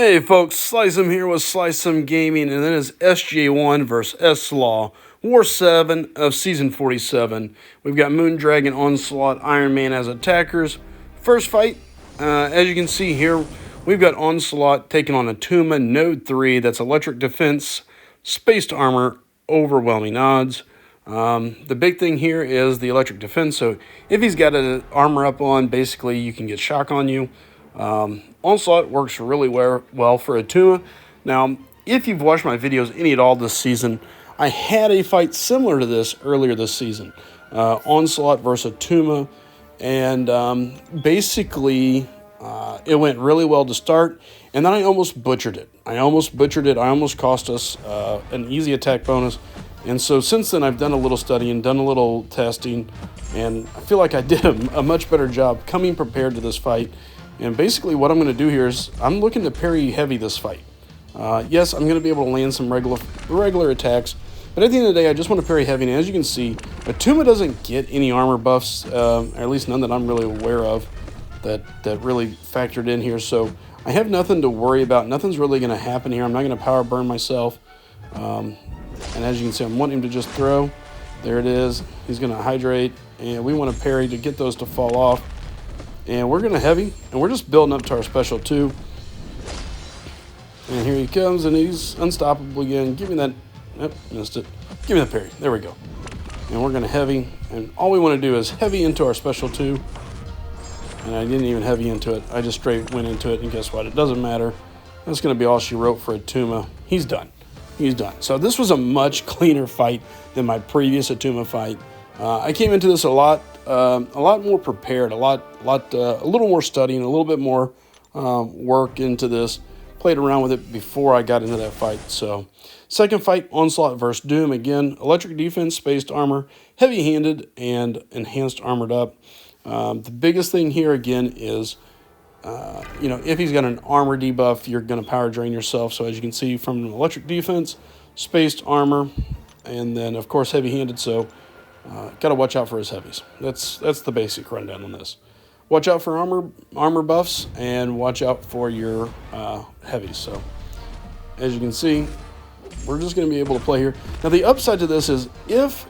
Hey folks, Slice'em here with Slice'em Gaming, and that is SGA-1 versus S-Law, War 7 of Season 47. We've got Moondragon, Onslaught, Iron Man as attackers. First fight, as you can see here, we've got Onslaught taking on Atuma, Node 3, that's Electric Defense, Spaced Armor, Overwhelming Odds. The big thing here is the Electric Defense, so if he's got an armor up on, basically you can get shock on you. Onslaught works really well for Atuma. Now, if you've watched my videos any at all this season, I had a fight similar to this earlier this season. Onslaught versus Atuma, and basically it went really well to start, and then I almost butchered it. I almost cost us an easy attack bonus. And so since then, I've done a little studying, done a little testing, and I feel like I did a much better job coming prepared to this fight. And basically what I'm going to do here is I'm looking to parry heavy this fight. Yes, I'm going to be able to land some regular attacks, but at the end of the day, I just want to parry heavy. And as you can see, Atuma doesn't get any armor buffs, or at least none that I'm really aware of that really factored in here. So I have nothing to worry about. Nothing's really going to happen here. I'm not going to power burn myself. And as you can see, I'm wanting to just throw. There it is. He's going to hydrate, and we want to parry to get those to fall off. And we're going to heavy, and we're just building up to our special 2. And here he comes, and he's unstoppable again. Give me that. Yep, missed it. Give me that parry. There we go. And we're going to heavy, and all we want to do is heavy into our special 2. And I didn't even heavy into it. I just straight went into it, and guess what? It doesn't matter. That's going to be all she wrote for Atuma. He's done. He's done. So this was a much cleaner fight than my previous Atuma fight. I came into this a lot more prepared, a little more studying, a little bit more work into this. Played around with it before I got into that fight. So, second fight, Onslaught versus Doom. Again, electric defense, spaced armor, heavy-handed, and enhanced armored up. The biggest thing here again is, if he's got an armor debuff, you're going to power drain yourself. So as you can see, from electric defense, spaced armor, and then of course heavy-handed. So. Got to watch out for his heavies. That's the basic rundown on this. Watch out for armor buffs, and watch out for your heavies. So, as you can see, we're just going to be able to play here. Now, the upside to this is if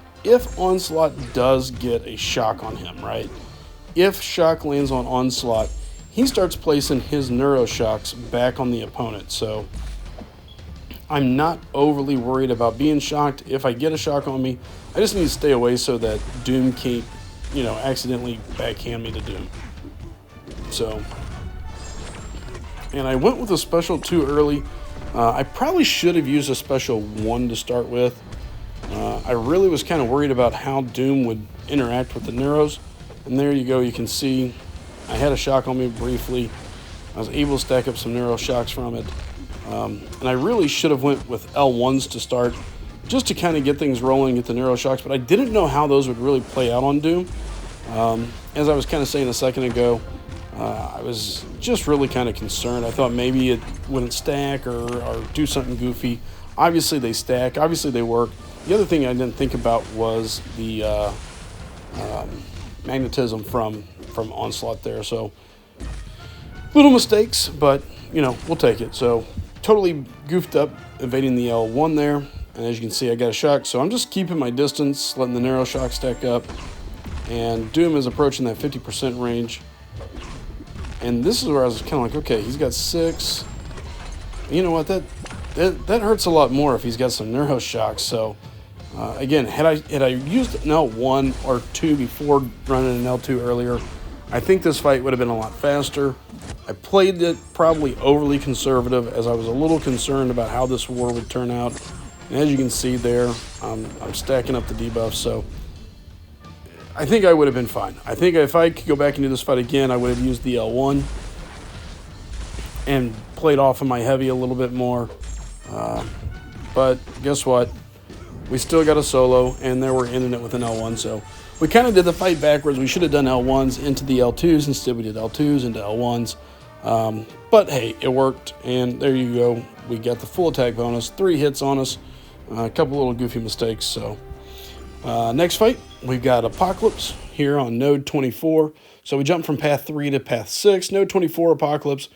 Onslaught does get a shock on him, right? If shock lands on Onslaught, he starts placing his neuro shocks back on the opponent. So, I'm not overly worried about being shocked. If I get a shock on me, I just need to stay away so that Doom can't, accidentally backhand me to Doom. So, and I went with a special 2 early. I probably should have used a special 1 to start with. I really was kind of worried about how Doom would interact with the Neuros. And there you go, you can see I had a shock on me briefly. I was able to stack up some Neuro shocks from it. And I really should have went with L1s to start, just to kind of get things rolling, get the Neuro shocks, but I didn't know how those would really play out on Doom. As I was kind of saying a second ago, I was just really kind of concerned. I thought maybe it wouldn't stack or do something goofy. Obviously they stack, obviously they work. The other thing I didn't think about was the magnetism from Onslaught there. So little mistakes, but we'll take it. So totally goofed up evading the L1 there, and as you can see I got a shock, so I'm just keeping my distance, letting the Neuro shock stack up, and Doom is approaching that 50% range. And this is where I was kind of like, okay, he's got 6. You know what, that hurts a lot more if he's got some Neuro shocks. So again, had I used an L1 or 2 before running an L2 earlier, I think this fight would have been a lot faster. I played it probably overly conservative, as I was a little concerned about how this war would turn out. And as you can see there, I'm stacking up the debuffs, so I think I would have been fine. I think if I could go back and do this fight again, I would have used the L1 and played off of my heavy a little bit more. But guess what? We still got a solo, and there we're ending it with an L1, so we kind of did the fight backwards. We should have done L1s into the L2s. Instead, we did L2s into L1s. But hey, it worked, and there you go. We got the full attack bonus, 3 hits on us, a couple little goofy mistakes. So next fight, we've got Apocalypse here on Node 24. So we jumped from Path 3 to Path 6. Node 24 Apocalypse.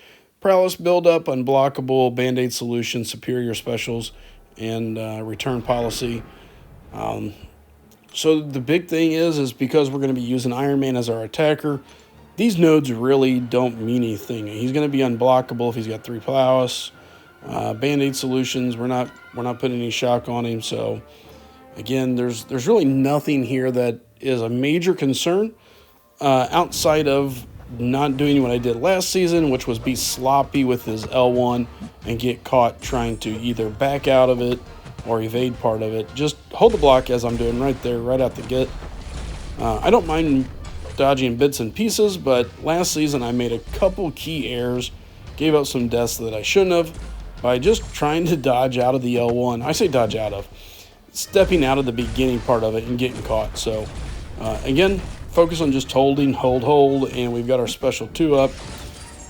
Prowess buildup, unblockable, Band-Aid solution, superior specials, and return policy. So the big thing is because we're going to be using Iron Man as our attacker, these nodes really don't mean anything. He's going to be unblockable if he's got 3 prowess. Band-Aid solutions, we're not putting any shock on him. So again, there's really nothing here that is a major concern outside of not doing what I did last season, which was be sloppy with his L1 and get caught trying to either back out of it or evade part of it. Just hold the block as I'm doing right there, right out the get. I don't mind dodging bits and pieces, but last season I made a couple key errors, gave up some deaths that I shouldn't have by just trying to dodge out of the L1. I say dodge out of, stepping out of the beginning part of it and getting caught. So again, focus on just holding, hold, and we've got our special 2 up.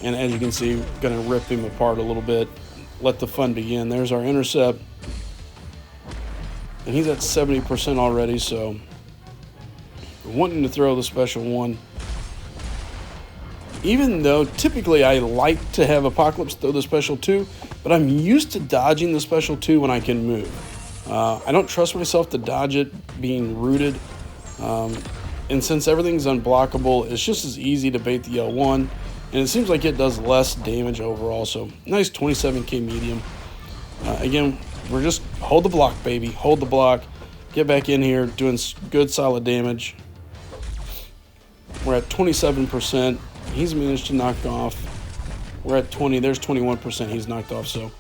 And as you can see, going to rip him apart a little bit. Let the fun begin. There's our intercept. And he's at 70% already, so we're wanting to throw the special 1. Even though typically I like to have Apocalypse throw the special 2, but I'm used to dodging the special 2 when I can move. I don't trust myself to dodge it being rooted. And since everything's unblockable, it's just as easy to bait the L1. And it seems like it does less damage overall. So nice 27k medium. Again, we're just hold the block, baby. Hold the block. Get back in here, doing good solid damage. We're at 27%. He's managed to knock off. We're at 20. There's 21% he's knocked off. So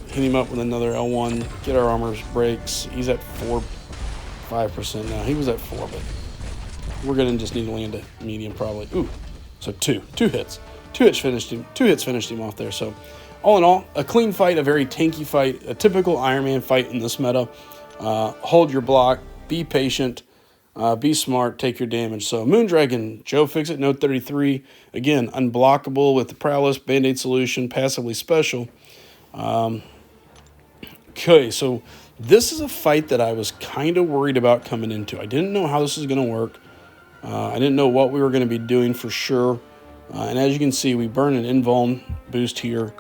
hit him up with another L1. Get our armor breaks. He's at 5% now. He was at 4, but we're going to just need to land a medium probably. Ooh, so 2 hits. 2 hits finished him. 2 hits finished him off there. So all in all, a clean fight, a very tanky fight, a typical Iron Man fight in this meta. Hold your block, be patient, be smart, take your damage. So Moondragon, Joe Fixit, Note 33. Again, unblockable with the Prowess, Band-Aid solution, passively special. Okay, so this is a fight that I was kind of worried about coming into. I didn't know how this was going to work. I didn't know what we were going to be doing for sure. And as you can see, we burn an invuln boost here.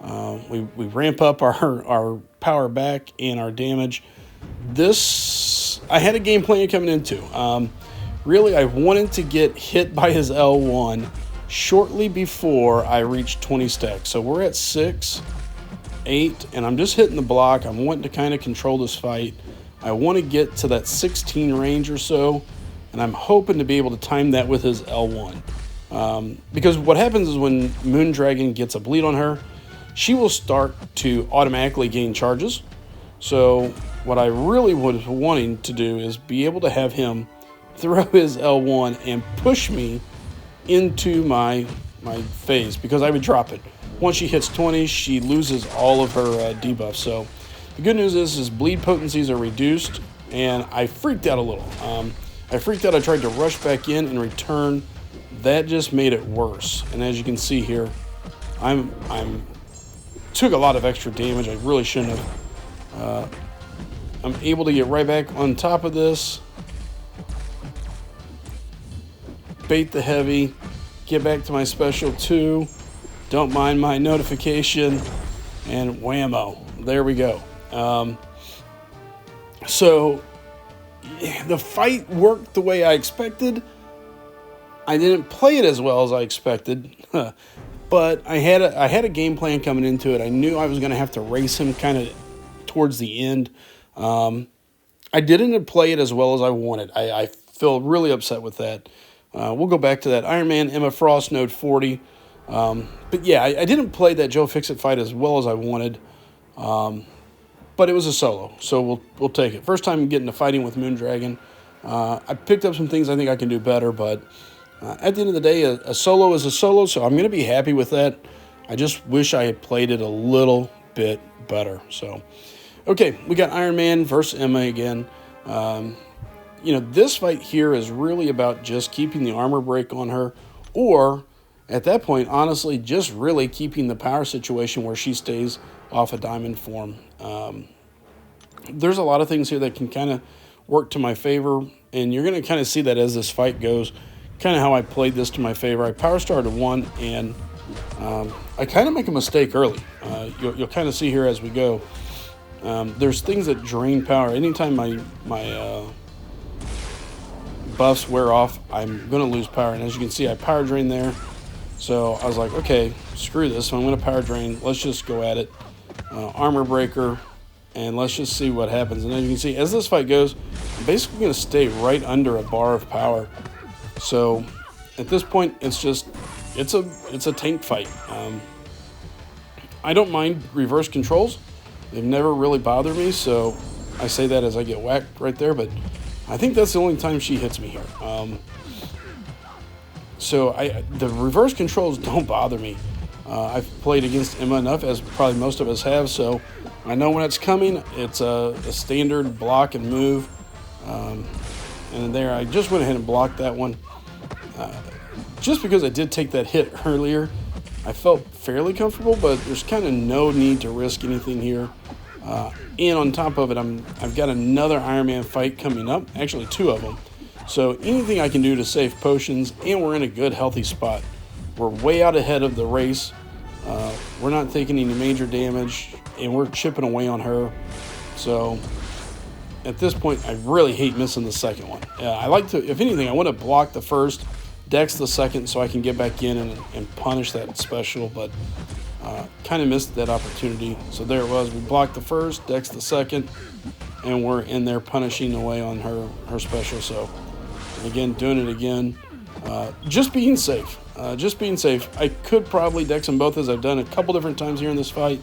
We ramp up our power back and our damage. This, I had a game plan coming into. Really, I wanted to get hit by his L1 shortly before I reached 20 stacks. So we're at 6, 8, and I'm just hitting the block. I'm wanting to kind of control this fight. I want to get to that 16 range or so, and I'm hoping to be able to time that with his L1. Because what happens is when Moondragon gets a bleed on her, she will start to automatically gain charges. So what I really was wanting to do is be able to have him throw his L1 and push me into my phase, because I would drop it. Once she hits 20, she loses all of her debuffs. So the good news is bleed potencies are reduced, and I freaked out a little. I freaked out. I tried to rush back in and return. That just made it worse. And as you can see here, I'm took a lot of extra damage. I really shouldn't have. I'm able to get right back on top of this. Bait the heavy. Get back to my special 2. Don't mind my notification. And whammo. There we go. So the fight worked the way I expected. I didn't play it as well as I expected. But I had a game plan coming into it. I knew I was going to have to race him kind of towards the end. I didn't play it as well as I wanted. I feel really upset with that. We'll go back to that Iron Man, Emma Frost, Node 40. But yeah, I didn't play that Joe Fixit fight as well as I wanted. But it was a solo, so we'll take it. First time getting to fighting with Moondragon. I picked up some things I think I can do better, but at the end of the day, a solo is a solo, so I'm going to be happy with that. I just wish I had played it a little bit better. So, okay, we got Iron Man versus Emma again. This fight here is really about just keeping the armor break on her, or at that point, honestly, just really keeping the power situation where she stays off a diamond form. There's a lot of things here that can kind of work to my favor, and you're going to kind of see that as this fight goes, kind of how I played this to my favor. I power started 1, and I kind of make a mistake early. You'll kind of see here as we go. There's things that drain power. Anytime my buffs wear off, I'm going to lose power. And as you can see, I power drain there. So I was like, okay, screw this. So I'm going to power drain. Let's just go at it. Armor breaker. And let's just see what happens. And as you can see, as this fight goes, I'm basically going to stay right under a bar of power. So at this point, it's a tank fight. I don't mind reverse controls. They've never really bothered me, so I say that as I get whacked right there, but I think that's the only time she hits me here. So the reverse controls don't bother me. I've played against Emma enough, as probably most of us have, so I know when it's coming. It's a standard block and move. And there, I just went ahead and blocked that one. Just because I did take that hit earlier, I felt fairly comfortable, but there's kind of no need to risk anything here. And on top of it, I've got another Iron Man fight coming up, actually 2 of them. So anything I can do to save potions, and we're in a good, healthy spot. We're way out ahead of the race. We're not taking any major damage, and we're chipping away on her. So at this point, I really hate missing the second one. I like to, if anything, I want to block the first, dex the second, so I can get back in and punish that special, but kind of missed that opportunity. So there it was. We blocked the first, dex the second, and we're in there punishing away on her special. So again, doing it again. Just being safe. Just being safe. I could probably dex them both, as I've done a couple different times here in this fight,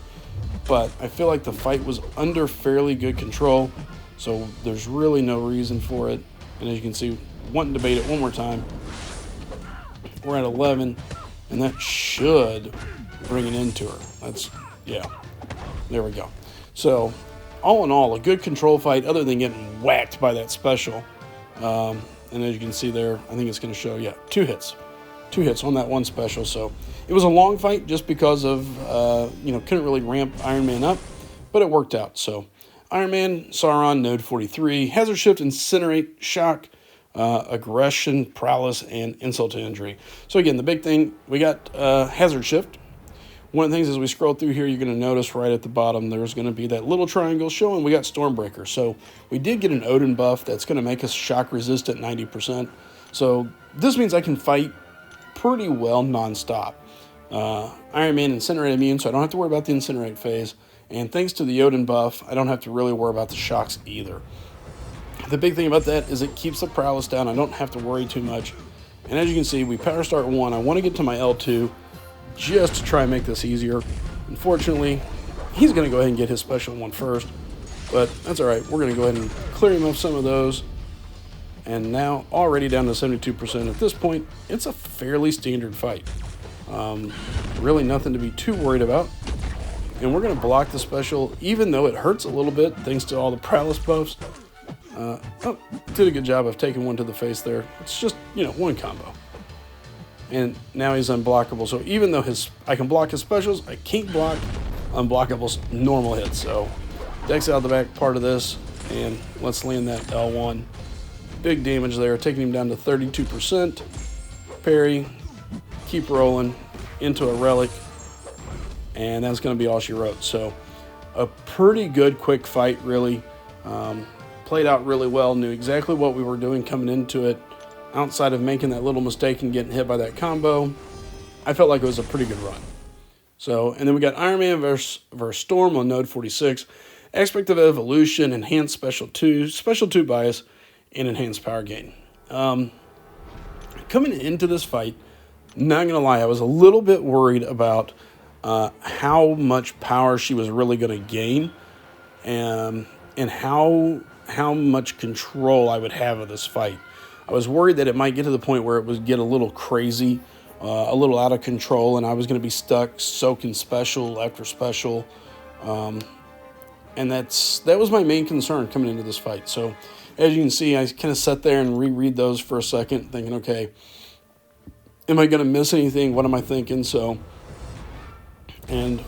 but I feel like the fight was under fairly good control, so there's really no reason for it. And as you can see, wanting to debate it one more time. We're at 11, and that should bring it into her. Yeah, there we go. So, all in all, a good control fight, other than getting whacked by that special. And as you can see there, I think it's going to show, 2 hits. 2 hits on that one special. So, it was a long fight just because of, couldn't really ramp Iron Man up, but it worked out. So, Iron Man, Sauron, Node 43, Hazard Shift, Incinerate, Shock, Aggression, Prowess, and Insult to Injury. So again, the big thing, we got Hazard Shift. One of the things as we scroll through here, you're going to notice right at the bottom, there's going to be that little triangle showing we got Stormbreaker. So we did get an Odin buff that's going to make us shock resistant 90%. So this means I can fight pretty well non-stop. Iron Man Incinerate immune, so I don't have to worry about the Incinerate phase. And thanks to the Odin buff, I don't have to really worry about the shocks either. The big thing about that is it keeps the prowess down. I don't have to worry too much. And as you can see, we power start 1. I want to get to my L2 just to try and make this easier. Unfortunately, he's going to go ahead and get his special one first. But that's all right. We're going to go ahead and clear him of some of those. And now already down to 72%. At this point, it's a fairly standard fight. Really nothing to be too worried about. And we're going to block the special, even though it hurts a little bit, thanks to all the prowess buffs. Did a good job of taking one to the face there. It's just, one combo. And now he's unblockable. So even though I can block his specials, I can't block Unblockable's normal hits. So dex out the back part of this, and let's land that L1. Big damage there, taking him down to 32%. Parry, keep rolling into a relic, and that's going to be all she wrote. So a pretty good quick fight, really. Played out really well, knew exactly what we were doing coming into it. Outside of making that little mistake and getting hit by that combo, I felt like it was a pretty good run. So, and then we got Iron Man versus Storm on Node 46. Aspect of Evolution, Enhanced Special 2, Special 2 Bias, and Enhanced Power Gain. Coming into this fight, not going to lie, I was a little bit worried about how much power she was really going to gain, and how much control I would have of this fight. I was worried that it might get to the point where it would get a little crazy, a little out of control, and I was going to be stuck soaking special after special. And that was my main concern coming into this fight. So as you can see, I kind of sat there and reread those for a second, thinking, okay, am I going to miss anything? What am I thinking? So, and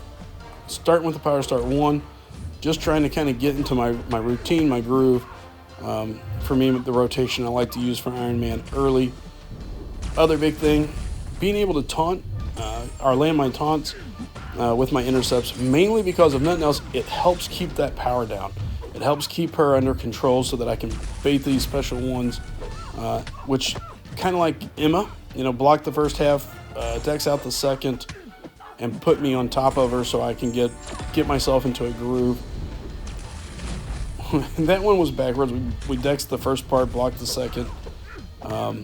starting with the power start 1, just trying to kind of get into my routine, my groove. For me, the rotation I like to use for Iron Man early. Other big thing, being able to taunt or land my taunts with my intercepts, mainly because of nothing else. It helps keep that power down. It helps keep her under control so that I can bait these special ones, which kind of like Emma, block the first half, decks out the second, and put me on top of her so I can get myself into a groove. That one was backwards. We dexed the first part, blocked the second. But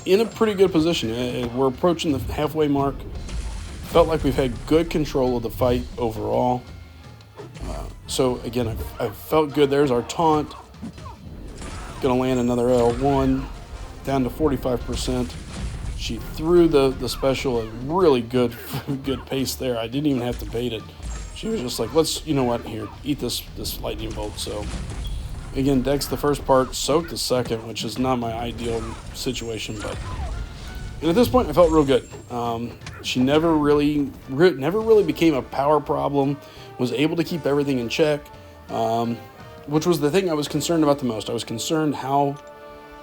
in a pretty good position. We're approaching the halfway mark. Felt like we've had good control of the fight overall. So again, I felt good. There's our taunt. Gonna land another L1 down to 45%. She threw the special at really good pace there. I didn't even have to bait it. She was just like, you know what, here, eat this lightning bolt. So again, decks the first part, soaked the second, which is not my ideal situation, and at this point I felt real good. She never really became a power problem. Was able to keep everything in check, which was the thing I was concerned about the most. I was concerned how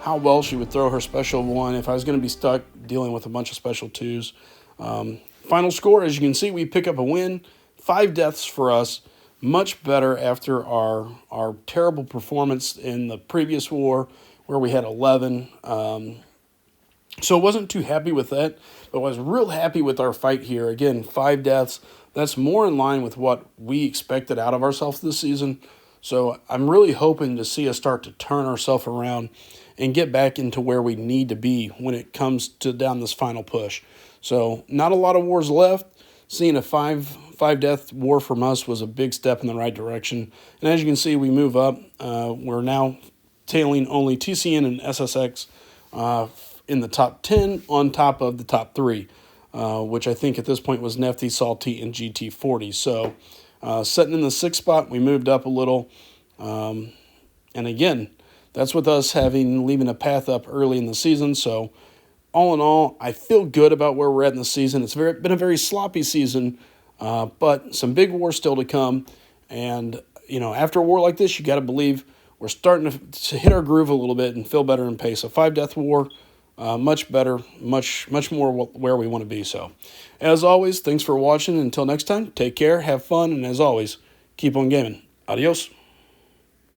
well she would throw her special one if I was going to be stuck dealing with a bunch of special twos. Final score, as you can see, we pick up a win. 5 deaths for us. Much better after our terrible performance in the previous war where we had 11. So I wasn't too happy with that, but I was real happy with our fight here. Again, 5 deaths. That's more in line with what we expected out of ourselves this season. So I'm really hoping to see us start to turn ourselves around and get back into where we need to be when it comes to down this final push. So not a lot of wars left. Seeing a 5-death war from us was a big step in the right direction. And as you can see, we move up. We're now tailing only TCN and SSX in the top 10 on top of the top 3, which I think at this point was Nefty, Salty, and GT40. So sitting in the 6th spot, we moved up a little. And again, that's with us leaving a path up early in the season. So all in all, I feel good about where we're at in the season. It's been a very sloppy season, but some big wars still to come. And, after a war like this, you got to believe we're starting to hit our groove a little bit and feel better in pace. A 5-death war, much better, much more where we want to be. So, as always, thanks for watching. Until next time, take care, have fun, and as always, keep on gaming. Adios.